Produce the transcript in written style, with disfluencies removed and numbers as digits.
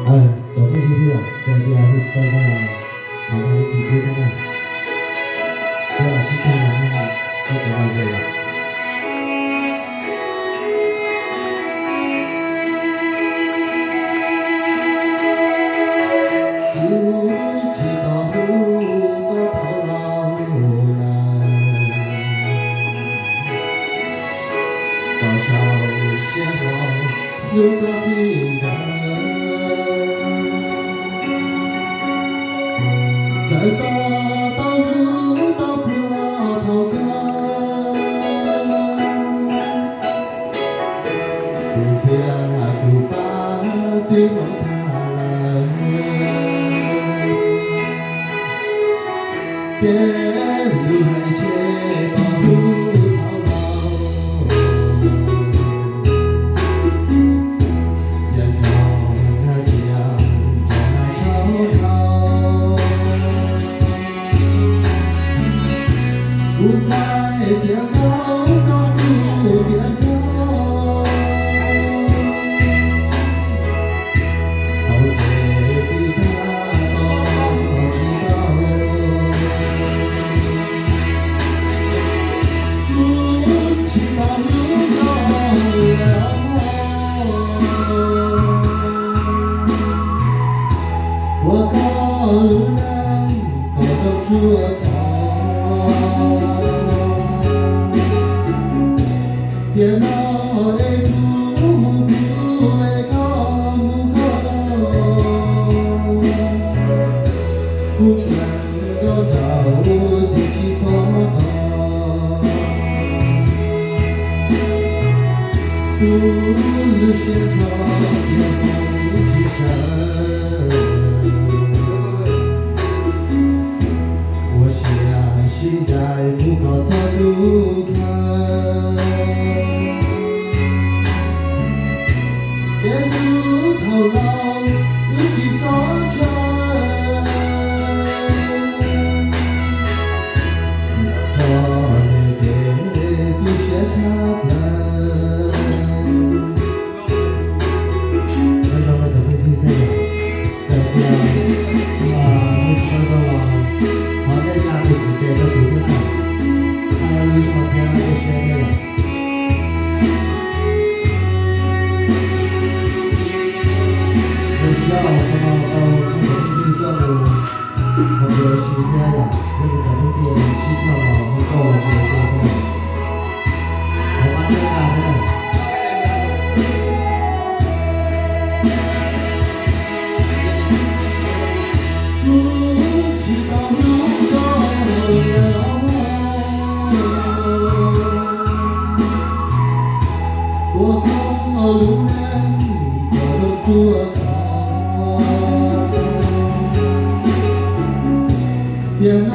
走这些地方，在地下会知道干嘛？马上自己去看看。不要去看了，就得到这个。不知道路个头老来，多少鲜花如果尽人。在大道路到坡头干，不将不把的梦他来，别路还接到路头老，眼中那江在滔滔。不再跌高高不跌倒，好给比他都知道，不知道路高了，我靠路人高都住靠。电脑的图表的高不能够找天气错高，不如现场也不起身。我相信在不高草路看。沿路头老有几座城，做你的些差本。那时候的飞机太远，在这没吃到了，旁边家里给的独特的，还有照片这些的。要看到这个飞机上的很多新鲜的，那个咱们店西藏嘛，会到这个地方。我把这个拿回来。不知道路高了，我靠路人都住靠。电脑